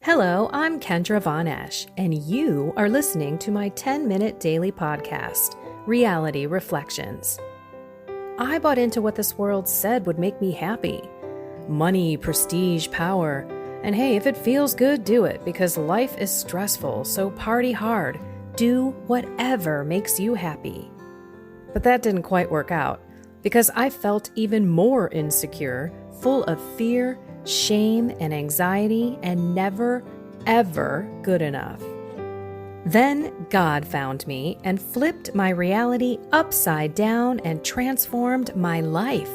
Hello, I'm Kendra Von Esch, and you are listening to my 10-minute daily podcast, Reality Reflections. I bought into what this world said would make me happy. Money, prestige, power. And hey, if it feels good, do it, because life is stressful, so party hard. Do whatever makes you happy. But that didn't quite work out, because I felt even more insecure, full of fear, shame, and anxiety, and never, ever good enough. Then God found me and flipped my reality upside down and transformed my life.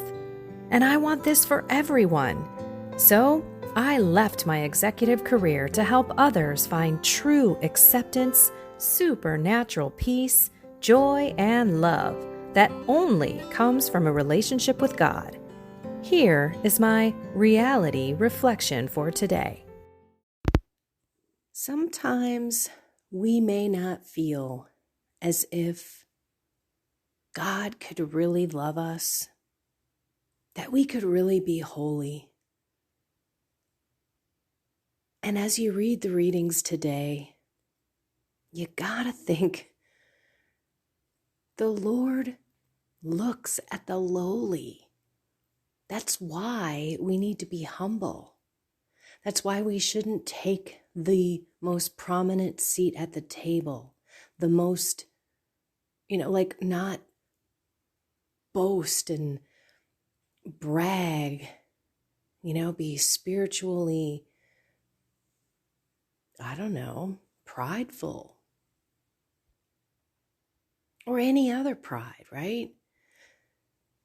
And I want this for everyone. So I left my executive career to help others find true acceptance, supernatural peace, joy, and love that only comes from a relationship with God. Here is my reality reflection for today. Sometimes we may not feel as if God could really love us, that we could really be holy. And as you read the readings today, you gotta think the Lord looks at the lowly. That's why we need to be humble. That's why we shouldn't take the most prominent seat at the table, the most, not boast and brag, be spiritually, prideful. Or any other pride, right?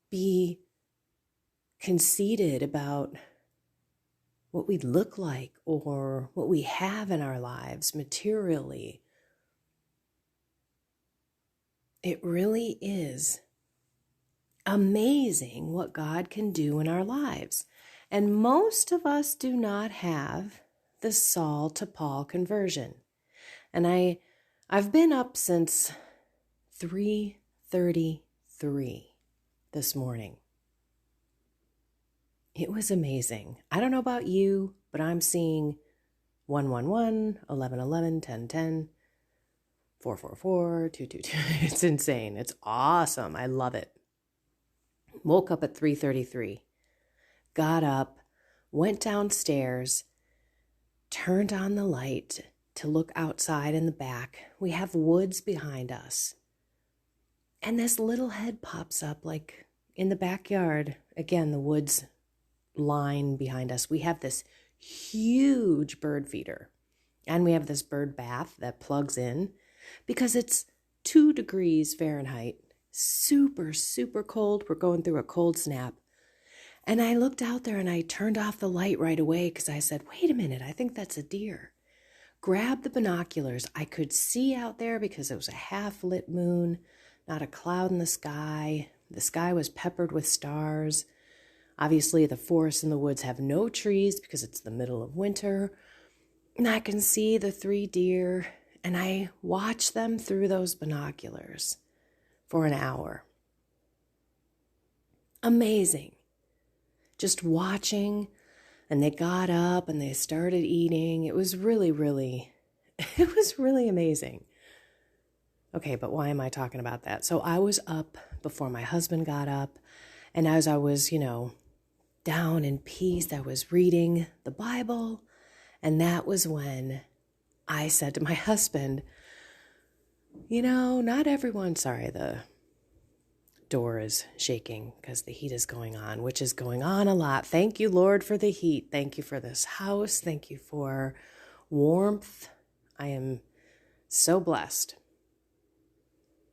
Be conceited about what we look like or what we have in our lives materially. It really is amazing what God can do in our lives. And most of us do not have the Saul to Paul conversion. And I've been up since 3:33 this morning. It was amazing. I don't know about you, but I'm seeing 111, 1111, 1010, 444, 222. It's insane. It's awesome. I love it. Woke up at 3:33, got up, went downstairs, turned on the light to look outside in the back. We have woods behind us. And this little head pops up like in the backyard. Again, the woods line behind us. We have this huge bird feeder. And we have this bird bath that plugs in because it's 2 degrees Fahrenheit. Super, super cold. We're going through a cold snap. And I looked out there and I turned off the light right away because I said, wait a minute, I think that's a deer. Grabbed the binoculars. I could see out there because it was a half-lit moon, not a cloud in the sky. The sky was peppered with stars. Obviously, the forests and the woods have no trees because it's the middle of winter. And I can see the 3 deer, and I watch them through those binoculars for an hour. Amazing. Just watching, and they got up and they started eating. It was really amazing. Okay, but why am I talking about that? So I was up before my husband got up, and as I was, down in peace, I was reading the Bible, and that was when I said to my husband, not everyone, sorry, the door is shaking because the heat is going on, which is going on a lot. Thank you, Lord, for the heat. Thank you for this house. Thank you for warmth. I am so blessed.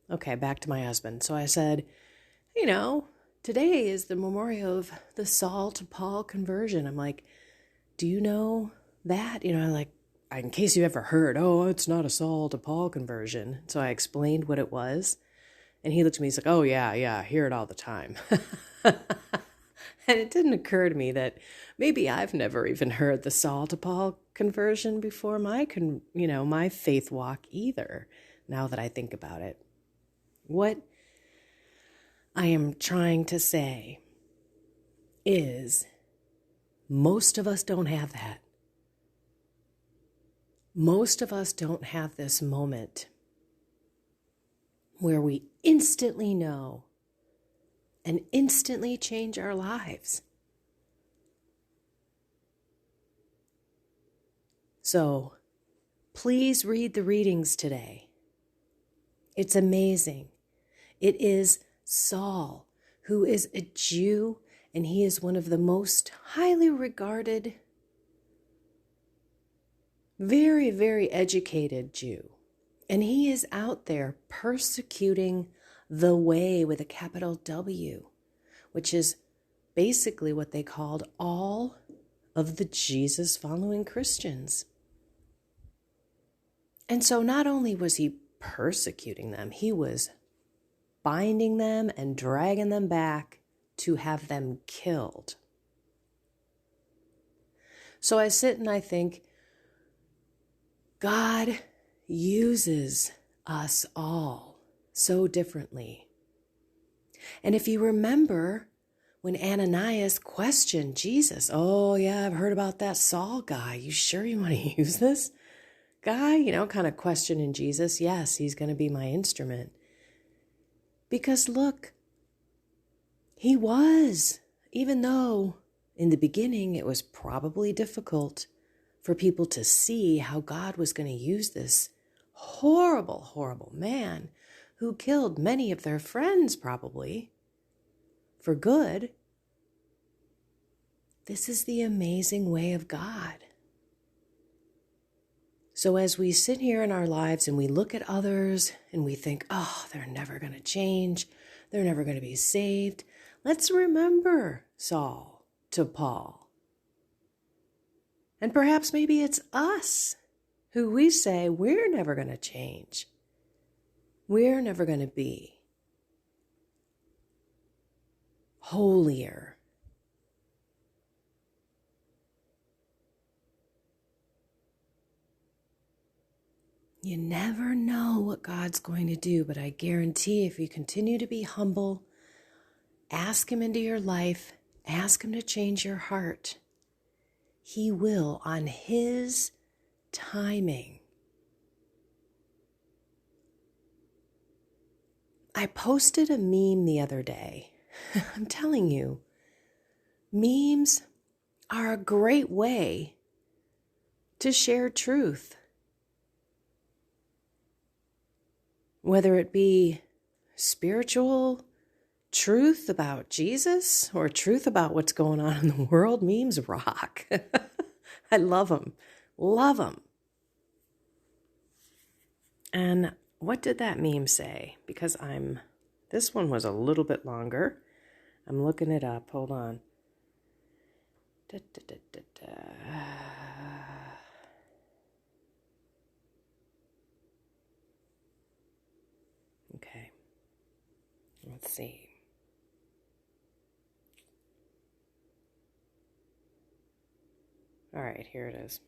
Okay, back to my husband. So I said, today is the memorial of the Saul to Paul conversion. I'm like, do you know that? In case you ever heard, it's not a Saul to Paul conversion. So I explained what it was. And he looked at me, he's like, oh, yeah, I hear it all the time. And it didn't occur to me that maybe I've never even heard the Saul to Paul conversion before my faith walk either, now that I think about it. What I am trying to say is most of us don't have that. Most of us don't have this moment where we instantly know and instantly change our lives. So please read the readings today. It's amazing. It is Saul, who is a Jew, and he is one of the most highly regarded, very, very educated Jew. And he is out there persecuting the way with a capital W, which is basically what they called all of the Jesus following Christians. And so not only was he persecuting them, he was binding them and dragging them back to have them killed. So I sit and I think, God uses us all so differently. And if you remember when Ananias questioned Jesus, oh yeah, I've heard about that Saul guy. You sure you want to use this guy? Kind of questioning Jesus. Yes, he's going to be my instrument. Because look, he was, even though in the beginning it was probably difficult for people to see how God was going to use this horrible, horrible man who killed many of their friends probably for good. This is the amazing way of God. So as we sit here in our lives and we look at others and we think, oh, they're never going to change, they're never going to be saved, let's remember Saul to Paul. And perhaps maybe it's us who we say we're never going to change. We're never going to be holier. You never know what God's going to do, but I guarantee if you continue to be humble, ask Him into your life, ask Him to change your heart, He will on His timing. I posted a meme the other day. I'm telling you, memes are a great way to share truth. Whether it be spiritual truth about Jesus or truth about what's going on in the world, memes rock. I love them. Love them. And what did that meme say? Because this one was a little bit longer. I'm looking it up. Hold on. Okay. Let's see. All right, here it is.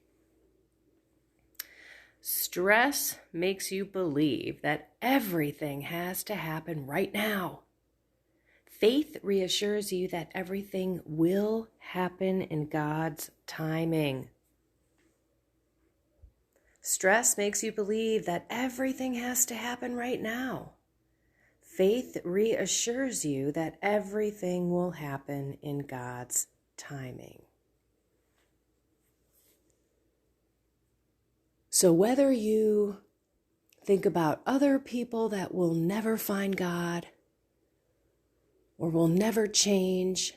Stress makes you believe that everything has to happen right now. Faith reassures you that everything will happen in God's timing. Stress makes you believe that everything has to happen right now. Faith reassures you that everything will happen in God's timing. So whether you think about other people that will never find God or will never change,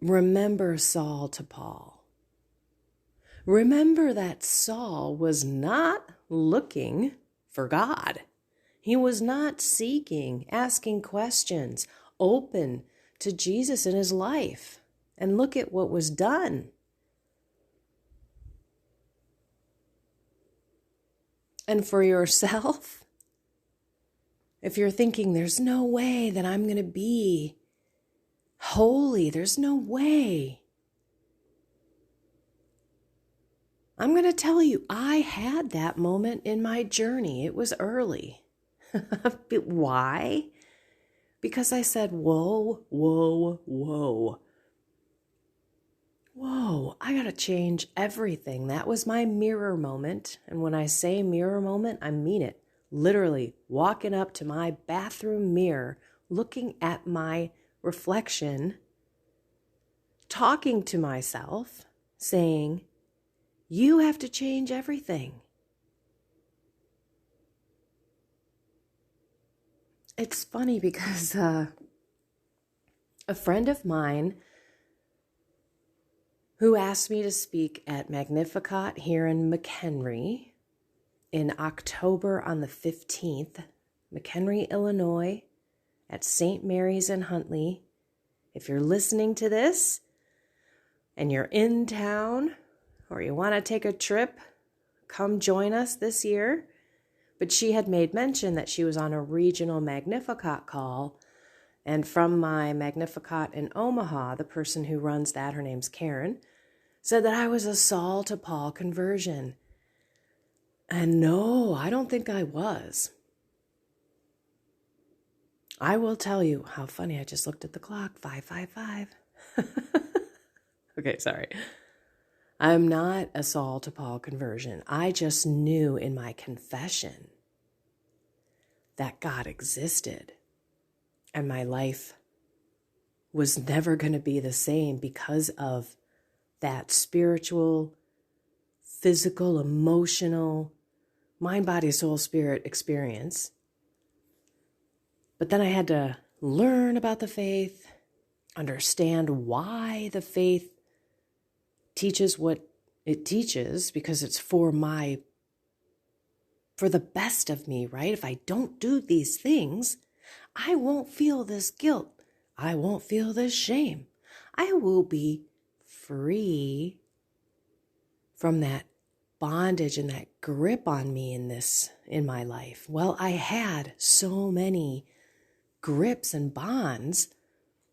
remember Saul to Paul. Remember that Saul was not looking for God. He was not seeking, asking questions, open to Jesus in his life. And look at what was done. And for yourself, if you're thinking there's no way that I'm going to be holy, there's no way. I'm going to tell you, I had that moment in my journey. It was early. Why? Because I said, whoa, whoa, whoa. whoa, I got to change everything. That was my mirror moment. And when I say mirror moment, I mean it. Literally walking up to my bathroom mirror, looking at my reflection, talking to myself, saying, you have to change everything. It's funny because a friend of mine who asked me to speak at Magnificat here in McHenry in October on the 15th, McHenry, Illinois, at St. Mary's in Huntley. If you're listening to this and you're in town or you want to take a trip, come join us this year. But she had made mention that she was on a regional Magnificat call. And from my Magnificat in Omaha, the person who runs that, her name's Karen, said that I was a Saul to Paul conversion. And no, I don't think I was. I will tell you how funny. I just looked at the clock, 5:55. Okay, sorry. I'm not a Saul to Paul conversion. I just knew in my confession that God existed and my life was never going to be the same because of that spiritual, physical, emotional, mind, body, soul, spirit experience. But then I had to learn about the faith, understand why the faith teaches what it teaches, because it's for the best of me, right? If I don't do these things, I won't feel this guilt. I won't feel this shame. I will be free from that bondage and that grip on me in my life. Well, I had so many grips and bonds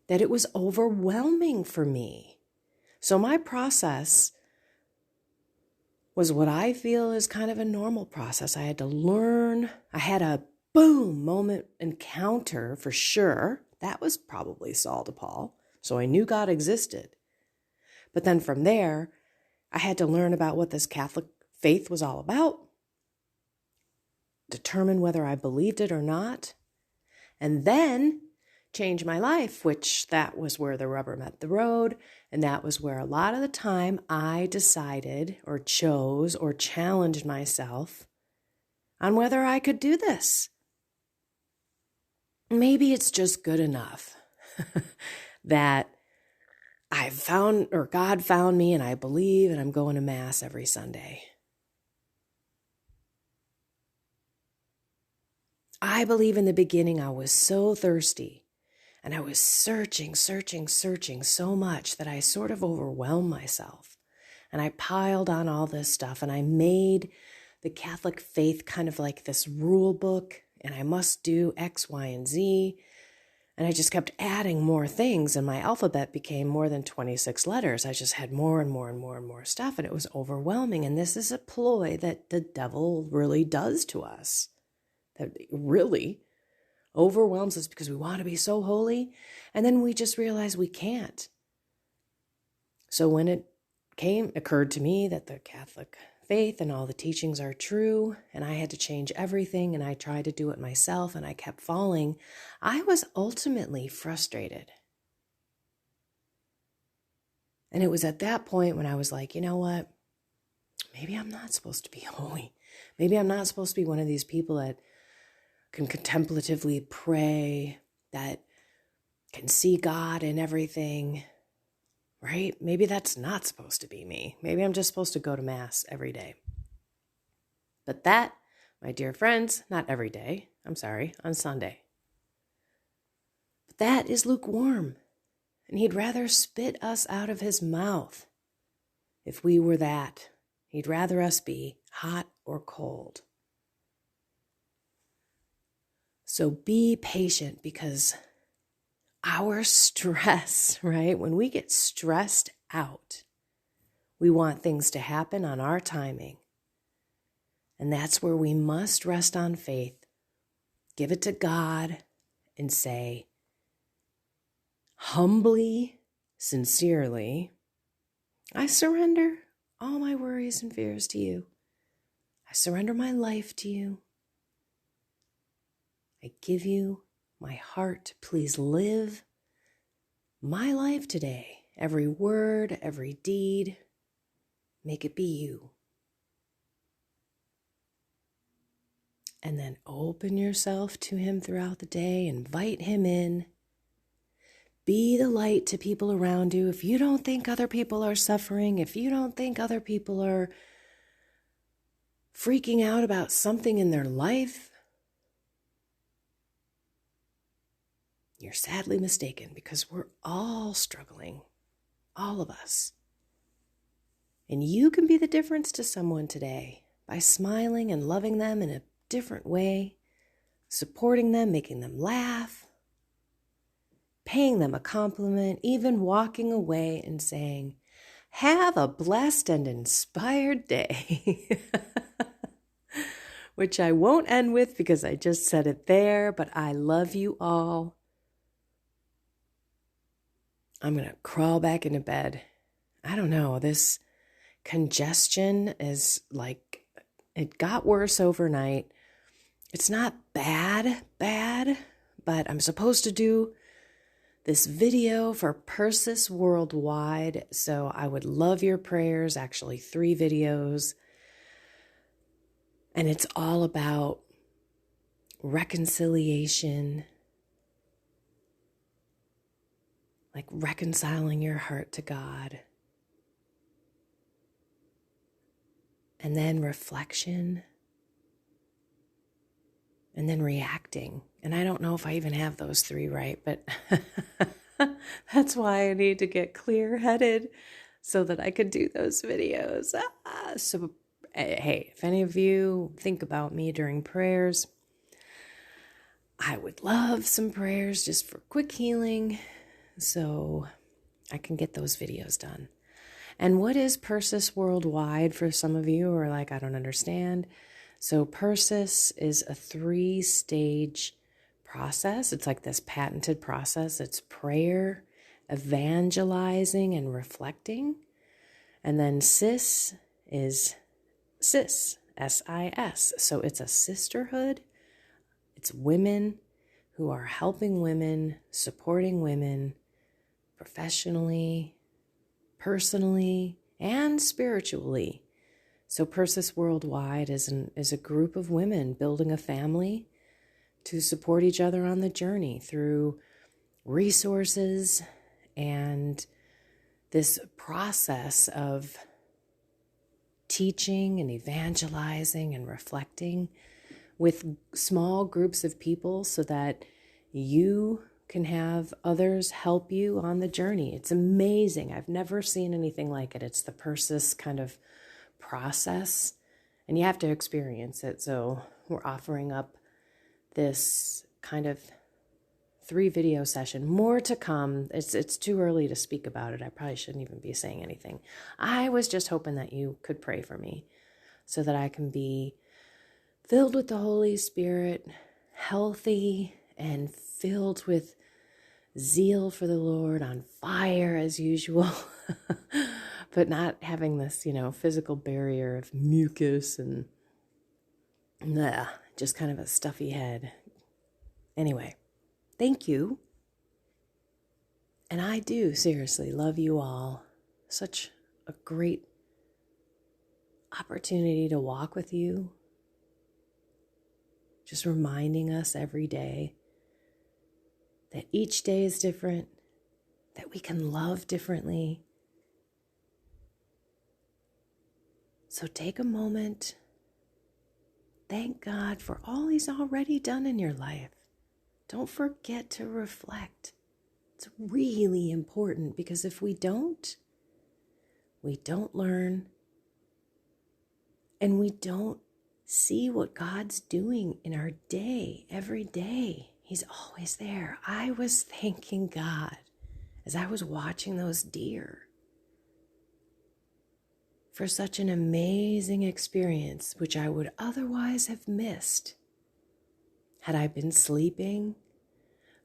that it was overwhelming for me. So my process was what I feel is kind of a normal process. I had to learn. I had a boom moment encounter for sure. That was probably Saul to Paul. So I knew God existed. But then from there, I had to learn about what this Catholic faith was all about, determine whether I believed it or not, and then change my life, which that was where the rubber met the road. And that was where a lot of the time I decided or chose or challenged myself on whether I could do this. Maybe it's just good enough that I've found, or God found me and I believe and I'm going to Mass every Sunday. I believe in the beginning I was so thirsty and I was searching so much that I sort of overwhelmed myself. And I piled on all this stuff and I made the Catholic faith kind of like this rule book, and I must do X, Y, and Z. And I just kept adding more things, and my alphabet became more than 26 letters. I just had more and more stuff, and it was overwhelming. And this is a ploy that the devil really does to us, that really overwhelms us because we want to be so holy, and then we just realize we can't. So when it occurred to me that the Catholic faith and all the teachings are true, and I had to change everything, and I tried to do it myself, and I kept falling, I was ultimately frustrated. And it was at that point when I was like, you know what? Maybe I'm not supposed to be holy. Maybe I'm not supposed to be one of these people that can contemplatively pray, that can see God in everything, right? Maybe that's not supposed to be me. Maybe I'm just supposed to go to Mass every day. But that, my dear friends, not every day. I'm sorry, on Sunday. But that is lukewarm. And he'd rather spit us out of his mouth if we were that. He'd rather us be hot or cold. So be patient, because our stress, right? When we get stressed out, we want things to happen on our timing. And that's where we must rest on faith, give it to God, and say, humbly, sincerely, I surrender all my worries and fears to you. I surrender my life to you. I give you my heart. Please live my life today. Every word, every deed, make it be you. And then open yourself to him throughout the day. Invite him in. Be the light to people around you. If you don't think other people are suffering, if you don't think other people are freaking out about something in their life, you're sadly mistaken, because we're all struggling, all of us. And you can be the difference to someone today by smiling and loving them in a different way, supporting them, making them laugh, paying them a compliment, even walking away and saying, "Have a blessed and inspired day." Which I won't end with because I just said it there, but I love you all. I'm going to crawl back into bed. I don't know, this congestion is like, it got worse overnight. It's not bad, but I'm supposed to do this video for Persis Worldwide, so I would love your prayers, actually 3 videos. And it's all about reconciliation, like reconciling your heart to God. And then reflection. And then reacting. And I don't know if I even have those 3 right, but that's why I need to get clear-headed so that I could do those videos. So, hey, if any of you think about me during prayers, I would love some prayers just for quick healing so I can get those videos done. And what is Persis Worldwide for some of you who are like, I don't understand? So Persis is a 3-stage process. It's like this patented process. It's prayer, evangelizing, and reflecting. And then SIS is SIS, S-I-S. So it's a sisterhood. It's women who are helping women, supporting women professionally, personally, and spiritually. So Persis Worldwide is a group of women building a family to support each other on the journey through resources and this process of teaching and evangelizing and reflecting with small groups of people so that you can have others help you on the journey. It's amazing. I've never seen anything like it. It's the Persis kind of process, and you have to experience it. So we're offering up this kind of 3-video session. More to come. It's too early to speak about it. I probably shouldn't even be saying anything. I was just hoping that you could pray for me so that I can be filled with the Holy Spirit, healthy, and filled with zeal for the Lord, on fire as usual, but not having this, physical barrier of mucus and just kind of a stuffy head. Anyway, thank you. And I do seriously love you all. Such a great opportunity to walk with you. Just reminding us every day that each day is different, that we can love differently. So take a moment. Thank God for all He's already done in your life. Don't forget to reflect. It's really important, because if we don't learn, and we don't see what God's doing in our day, every day. He's always there. I was thanking God as I was watching those deer for such an amazing experience, which I would otherwise have missed had I been sleeping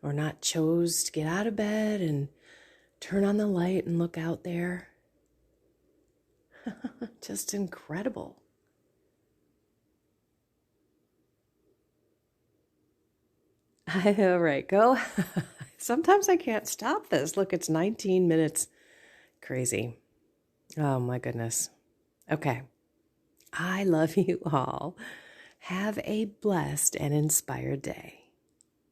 or not chose to get out of bed and turn on the light and look out there. Just incredible. All right, go. Sometimes I can't stop this. Look, it's 19 minutes. Crazy. Oh my goodness. Okay. I love you all. Have a blessed and inspired day.